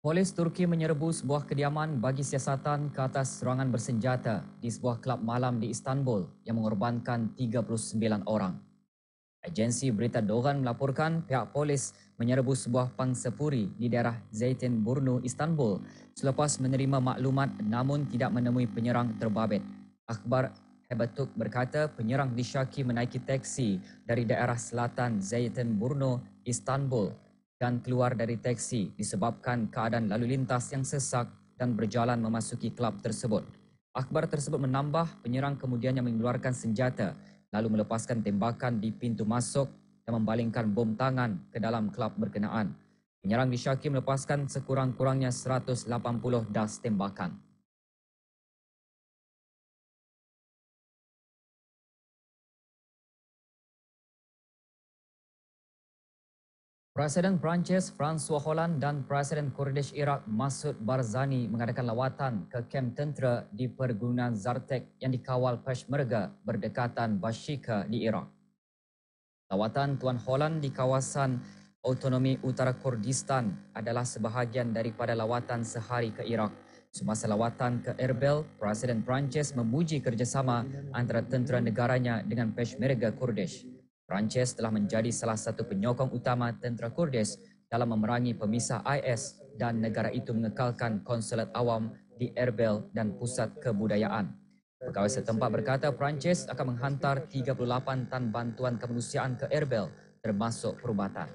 [SPEAKER 4] Polis Turki menyerbu sebuah kediaman bagi siasatan ke atas serangan bersenjata di sebuah kelab malam di Istanbul yang mengorbankan 39 orang. Agensi berita Doğan melaporkan pihak polis menyerbu sebuah pangsapuri di daerah Zeytinburnu, Istanbul selepas menerima maklumat namun tidak menemui penyerang terbabit. Akhbar Haberturk berkata penyerang disyaki menaiki teksi dari daerah selatan Zeytinburnu, Istanbul dan keluar dari teksi disebabkan keadaan lalu lintas yang sesak dan berjalan memasuki kelab tersebut. Akhbar tersebut menambah penyerang kemudiannya mengeluarkan senjata lalu melepaskan tembakan di pintu masuk dan membalingkan bom tangan ke dalam kelab berkenaan. Penyerang disyaki melepaskan sekurang-kurangnya 180 das tembakan. Presiden Perancis François Hollande dan Presiden Kurdish Iraq Masoud Barzani mengadakan lawatan ke kem tentera di pergunungan Zartek yang dikawal Peshmerga berdekatan Bashika di Iraq. Lawatan Tuan Hollande di kawasan Otonomi Utara Kurdistan adalah sebahagian daripada lawatan sehari ke Iraq. Semasa lawatan ke Erbil, Presiden Perancis memuji kerjasama antara tentera negaranya dengan Peshmerga Kurdish. Perancis telah menjadi salah satu penyokong utama tentera Kurdish dalam memerangi pemisah IS dan negara itu mengekalkan konsulat awam di Erbil dan pusat kebudayaan. Pegawai setempat berkata Perancis akan menghantar 38 tan bantuan kemanusiaan ke Erbil termasuk perubatan.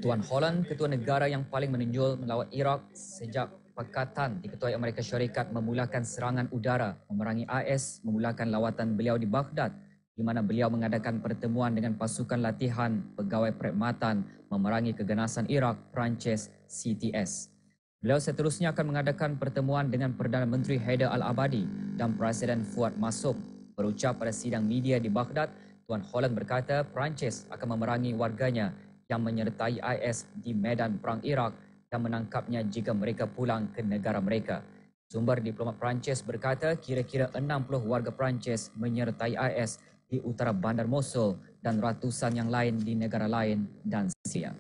[SPEAKER 4] Tuan Hollande, ketua negara yang paling menonjol melawat Iraq sejak Pakatan diketuai Amerika Syarikat memulakan serangan udara memerangi IS, memulakan lawatan beliau di Baghdad di mana beliau mengadakan pertemuan dengan pasukan latihan pegawai perkhidmatan memerangi keganasan Iraq, Perancis, CTS. Beliau seterusnya akan mengadakan pertemuan dengan Perdana Menteri Haider al-Abadi dan Presiden Fuad Masum. Berucap pada sidang media di Baghdad, Tuan Hollande berkata Perancis akan memerangi warganya yang menyertai IS di medan perang Iraq dan menangkapnya jika mereka pulang ke negara mereka. Sumber diplomat Perancis berkata kira-kira 60 warga Perancis menyertai IS di utara bandar Mosul dan ratusan yang lain di negara lain dan Syria.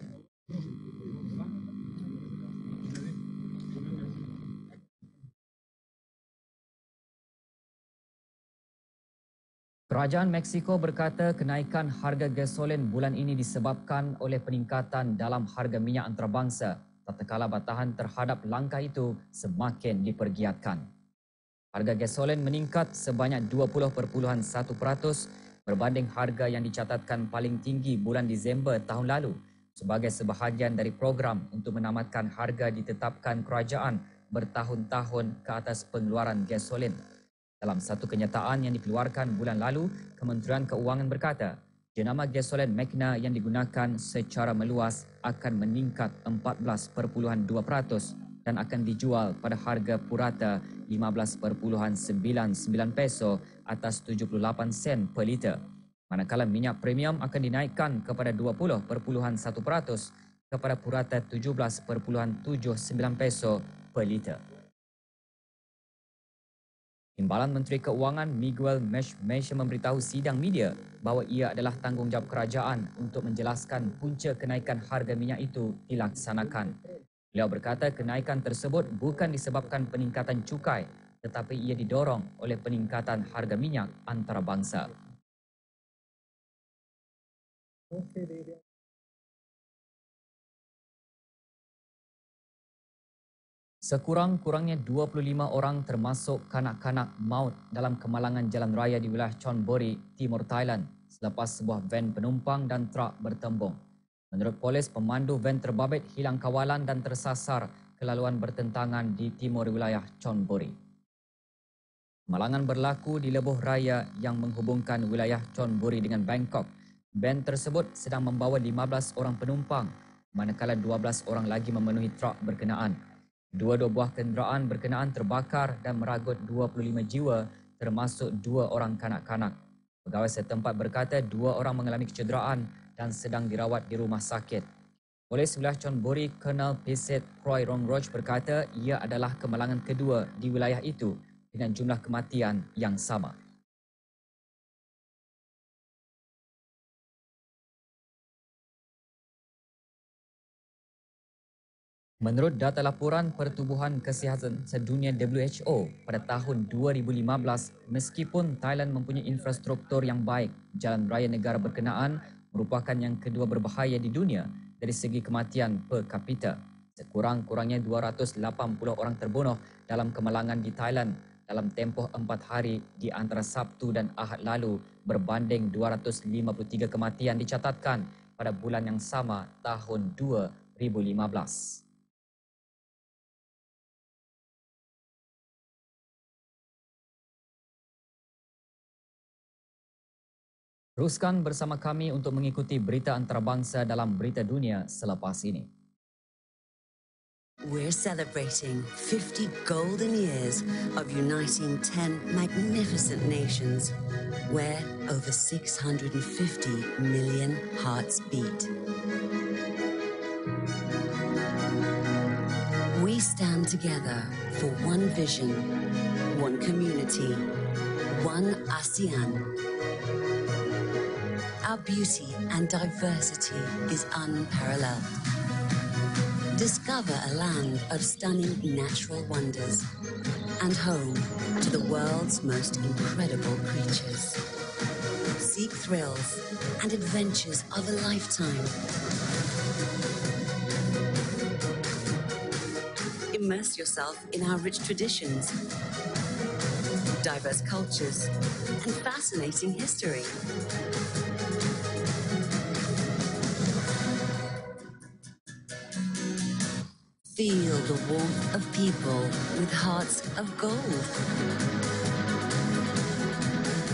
[SPEAKER 4] Kerajaan Meksiko berkata kenaikan harga gasolin bulan ini disebabkan oleh peningkatan dalam harga minyak antarabangsa. Tatkala batahan terhadap langkah itu semakin dipergiatkan. Harga gasolin meningkat sebanyak 20.1% berbanding harga yang dicatatkan paling tinggi bulan Disember tahun lalu sebagai sebahagian dari program untuk menamatkan harga ditetapkan kerajaan bertahun-tahun ke atas pengeluaran gasolin. Dalam satu kenyataan yang dikeluarkan bulan lalu, Kementerian Keuangan berkata, jenama gasolin Magna yang digunakan secara meluas akan meningkat 14.2% dan akan dijual pada harga purata 15.99 peso atas 78 sen per liter. Manakala minyak premium akan dinaikkan kepada 20.1% kepada purata 17.79 peso per liter. Timbalan Menteri Keuangan Miguel Mesch memberitahu sidang media bahawa ia adalah tanggungjawab kerajaan untuk menjelaskan punca kenaikan harga minyak itu dilaksanakan. Beliau berkata kenaikan tersebut bukan disebabkan peningkatan cukai tetapi ia didorong oleh peningkatan harga minyak antarabangsa. Sekurang-kurangnya 25 orang termasuk kanak-kanak maut dalam kemalangan jalan raya di wilayah Chonburi, Timur Thailand selepas sebuah van penumpang dan truk bertembung. Menurut polis, pemandu van terbabit, hilang kawalan dan tersasar ke laluan bertentangan di timur wilayah Chonburi. Kemalangan berlaku di lebuh raya yang menghubungkan wilayah Chonburi dengan Bangkok. Van tersebut sedang membawa 15 orang penumpang, manakala 12 orang lagi memenuhi truk berkenaan. Dua-dua buah kenderaan berkenaan terbakar dan meragut 25 jiwa, termasuk 2 orang kanak-kanak. Pegawai setempat berkata 2 orang mengalami kecederaan dan sedang dirawat di rumah sakit. Polis wilayah Chonburi, Colonel Pisit Kroy Rongroj berkata ia adalah kemalangan kedua di wilayah itu dengan jumlah kematian yang sama. Menurut data laporan Pertubuhan Kesihatan Sedunia WHO pada tahun 2015, meskipun Thailand mempunyai infrastruktur yang baik, jalan raya negara berkenaan merupakan yang kedua berbahaya di dunia dari segi kematian per kapita. Sekurang-kurangnya 280 orang terbunuh dalam kemalangan di Thailand dalam tempoh 4 hari di antara Sabtu dan Ahad lalu berbanding 253 kematian dicatatkan pada bulan yang sama tahun 2015. Teruskan bersama kami untuk mengikuti berita antarabangsa dalam Berita Dunia selepas ini.
[SPEAKER 8] We're celebrating 50 golden years of uniting 10 magnificent nations where over 650 million hearts beat. We stand together for one vision, one community, one ASEAN. Our beauty and diversity is unparalleled. Discover a land of stunning natural wonders and home to the world's most incredible creatures. Seek thrills and adventures of a lifetime. Immerse yourself in our rich traditions, diverse cultures, and fascinating history. Feel the warmth of people with hearts of gold.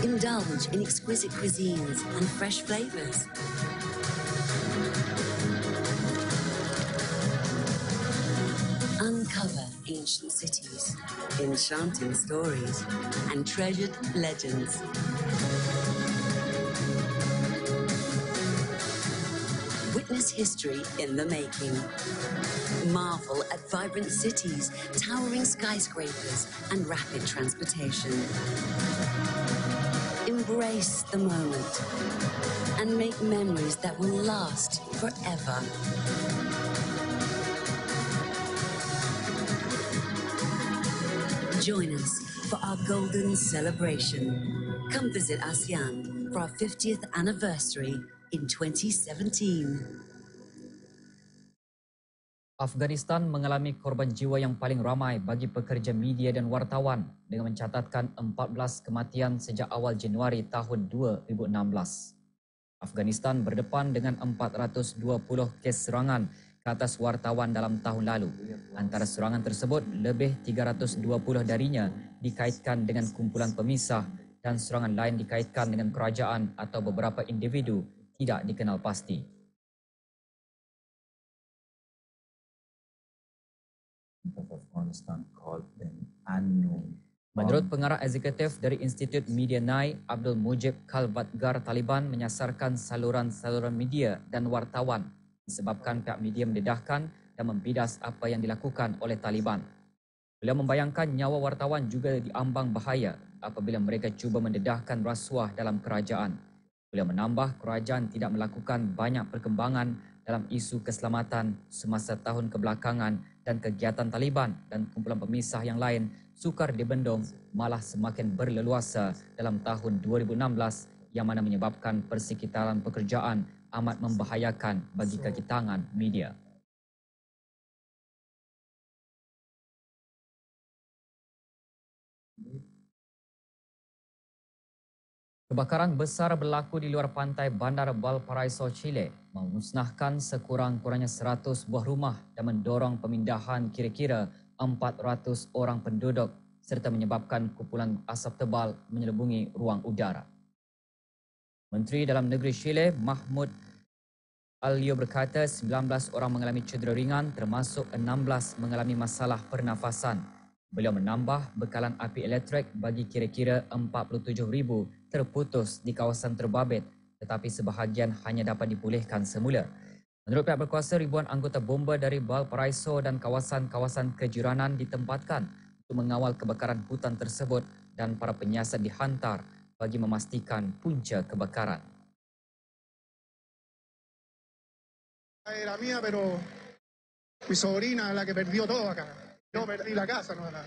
[SPEAKER 8] Indulge in exquisite cuisines and fresh flavors. Uncover ancient cities, enchanting stories, and treasured legends. Witness history in the making. Marvel at vibrant cities, towering skyscrapers, and rapid transportation. Embrace the moment and make memories that will last forever. Join us for our golden celebration. Come visit ASEAN for our 50th anniversary in 2017.
[SPEAKER 4] Afghanistan mengalami korban jiwa yang paling ramai bagi pekerja media dan wartawan dengan mencatatkan 14 kematian sejak awal Januari tahun 2016. Afghanistan berdepan dengan 420 kes serangan ke atas wartawan dalam tahun lalu. Antara serangan tersebut, lebih 320 darinya dikaitkan dengan kumpulan pemisah dan serangan lain dikaitkan dengan kerajaan atau beberapa individu tidak dikenal pasti. Menurut pengarah eksekutif dari Institut Media NAI, Abdul Mujib Kalbatgar, Taliban menyasarkan saluran-saluran media dan wartawan disebabkan pihak media mendedahkan dan membidas apa yang dilakukan oleh Taliban. Beliau membayangkan nyawa wartawan juga diambang bahaya apabila mereka cuba mendedahkan rasuah dalam kerajaan. Beliau menambah kerajaan tidak melakukan banyak perkembangan dalam isu keselamatan semasa tahun kebelakangan dan kegiatan Taliban dan kumpulan pemisah yang lain sukar dibendung malah semakin berleluasa dalam tahun 2016 yang mana menyebabkan persekitaran pekerjaan amat membahayakan bagi kaki tangan media. Kebakaran besar berlaku di luar pantai Bandar Valparaiso, Chile, memusnahkan sekurang-kurangnya 100 buah rumah dan mendorong pemindahan kira-kira 400 orang penduduk serta menyebabkan kumpulan asap tebal menyelubungi ruang udara. Menteri Dalam Negeri Chile, Mahmud Alio berkata 19 orang mengalami cedera ringan termasuk 16 mengalami masalah pernafasan. Beliau menambah bekalan api elektrik bagi kira-kira 47,000 terputus di kawasan terbabit tetapi sebahagian hanya dapat dipulihkan semula. Menurut pihak berkuasa, ribuan anggota bomba dari Valparaiso dan kawasan-kawasan kejiranan ditempatkan untuk mengawal kebakaran hutan tersebut dan para penyiasat dihantar bagi memastikan punca kebakaran.
[SPEAKER 9] Era mía, pero mi sobrina es la que perdió todo acá. Yo perdí la casa, no era.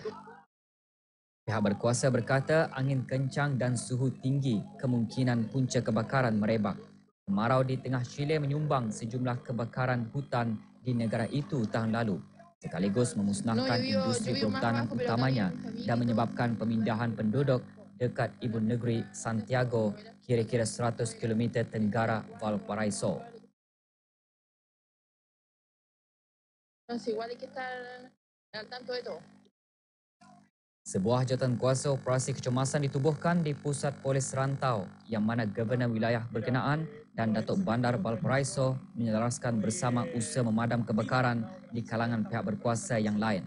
[SPEAKER 4] Pihak berkuasa berkata angin kencang dan suhu tinggi kemungkinan punca kebakaran merebak. Kemarau di tengah Chile menyumbang sejumlah kebakaran hutan di negara itu tahun lalu, sekaligus memusnahkan industri perhutanan utamanya dan menyebabkan pemindahan penduduk dekat ibu negeri Santiago kira-kira 100 km tenggara Valparaiso.
[SPEAKER 11] Igual hay que estar al tanto de todo.
[SPEAKER 4] Sebuah jawatan kuasa operasi kecemasan ditubuhkan di pusat polis rantau yang mana Governor wilayah berkenaan dan Datuk Bandar Valparaiso menyelaraskan bersama usaha memadam kebakaran di kalangan pihak berkuasa yang lain.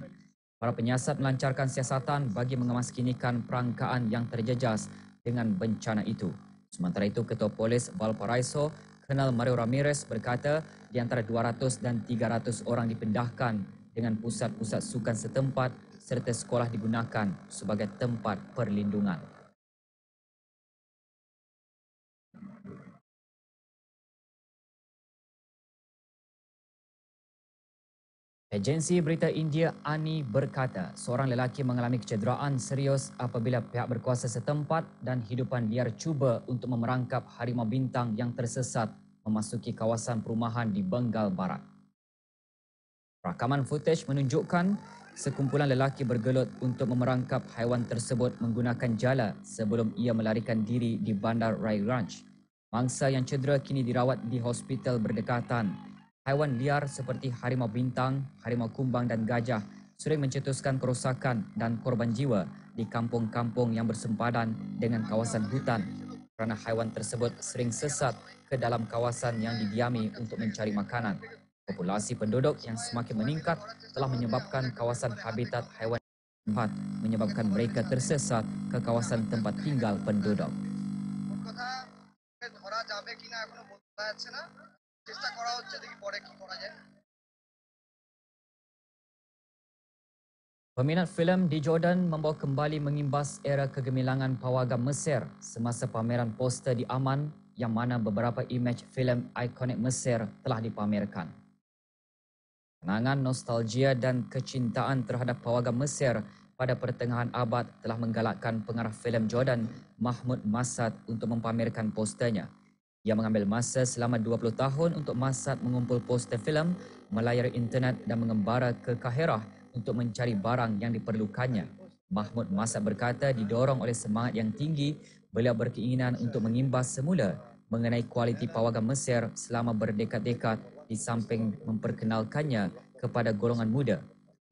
[SPEAKER 4] Para penyiasat melancarkan siasatan bagi mengemaskinikan perangkaan yang terjejas dengan bencana itu. Sementara itu, Ketua Polis Valparaiso, Colonel Mario Ramirez berkata di antara 200 dan 300 orang dipindahkan dengan pusat-pusat sukan setempat serta sekolah digunakan sebagai tempat perlindungan. Agensi berita India ANI berkata seorang lelaki mengalami kecederaan serius apabila pihak berkuasa setempat dan hidupan liar cuba untuk memerangkap harimau bintang yang tersesat memasuki kawasan perumahan di Bengal Barat. Rakaman footage menunjukkan sekumpulan lelaki bergelut untuk memerangkap haiwan tersebut menggunakan jala sebelum ia melarikan diri di Bandar Rai Ranch. Mangsa yang cedera kini dirawat di hospital berdekatan. Haiwan liar seperti harimau bintang, harimau kumbang dan gajah sering mencetuskan kerosakan dan korban jiwa di kampung-kampung yang bersempadan dengan kawasan hutan kerana haiwan tersebut sering sesat ke dalam kawasan yang didiami untuk mencari makanan. Populasi penduduk yang semakin meningkat telah menyebabkan kawasan habitat haiwan menyebabkan mereka tersesat ke kawasan tempat tinggal penduduk. Peminat filem di Jordan membawa kembali mengimbas era kegemilangan pawagam Mesir semasa pameran poster di Amman yang mana beberapa imej filem ikonik Mesir telah dipamerkan. Kenangan, nostalgia dan kecintaan terhadap pawagam Mesir pada pertengahan abad telah menggalakkan pengarah filem Jordan, Mahmud Masad untuk mempamerkan posternya. Ia mengambil masa selama 20 tahun untuk Masad mengumpul poster filem, melayari internet dan mengembara ke Kahirah untuk mencari barang yang diperlukannya. Mahmud Masad berkata didorong oleh semangat yang tinggi, beliau berkeinginan untuk mengimbas semula mengenai kualiti pawagam Mesir selama berdekad-dekad di samping memperkenalkannya kepada golongan muda.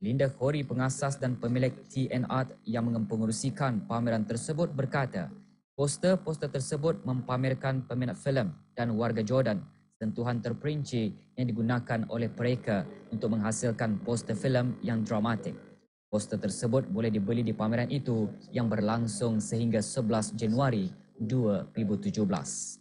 [SPEAKER 4] Linda Khoury, pengasas dan pemilik TN Art yang mengepengurusikan pameran tersebut berkata, poster-poster tersebut mempamerkan peminat filem dan warga Jordan sentuhan terperinci yang digunakan oleh mereka untuk menghasilkan poster filem yang dramatik. Poster tersebut boleh dibeli di pameran itu yang berlangsung sehingga 11 Januari 2017.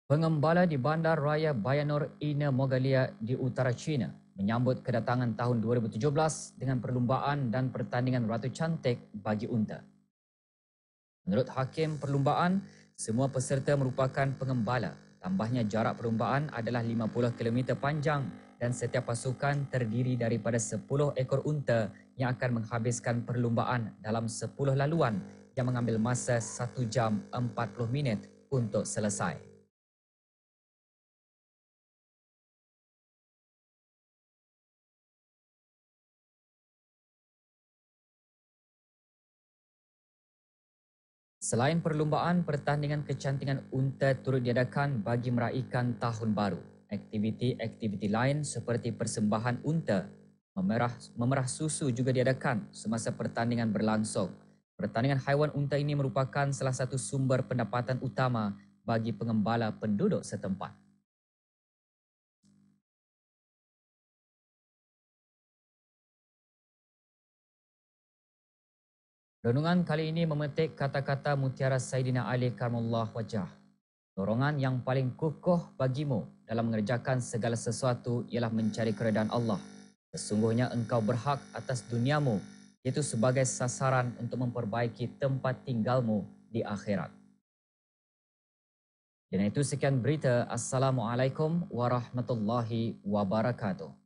[SPEAKER 4] Pengembala di Bandar Raya Bayanur Inner Mongolia di utara China menyambut kedatangan tahun 2017 dengan perlumbaan dan pertandingan Ratu Cantik bagi unta. Menurut Hakim Perlumbaan, semua peserta merupakan pengembala. Tambahnya jarak perlumbaan adalah 50 km panjang dan setiap pasukan terdiri daripada 10 ekor unta yang akan menghabiskan perlumbaan dalam 10 laluan yang mengambil masa 1 jam 40 minit untuk selesai. Selain perlumbaan, pertandingan kecantikan unta turut diadakan bagi meraihkan tahun baru. Aktiviti-aktiviti lain seperti persembahan unta, memerah susu juga diadakan semasa pertandingan berlangsung. Pertandingan haiwan unta ini merupakan salah satu sumber pendapatan utama bagi pengembala penduduk setempat. Renungan kali ini memetik kata-kata mutiara Saidina Ali Karramullah Wajah. Dorongan yang paling kukuh bagimu dalam mengerjakan segala sesuatu ialah mencari keredaan Allah. Sesungguhnya engkau berhak atas duniamu, iaitu sebagai sasaran untuk memperbaiki tempat tinggalmu di akhirat. Dan itu sekian berita. Assalamualaikum warahmatullahi wabarakatuh.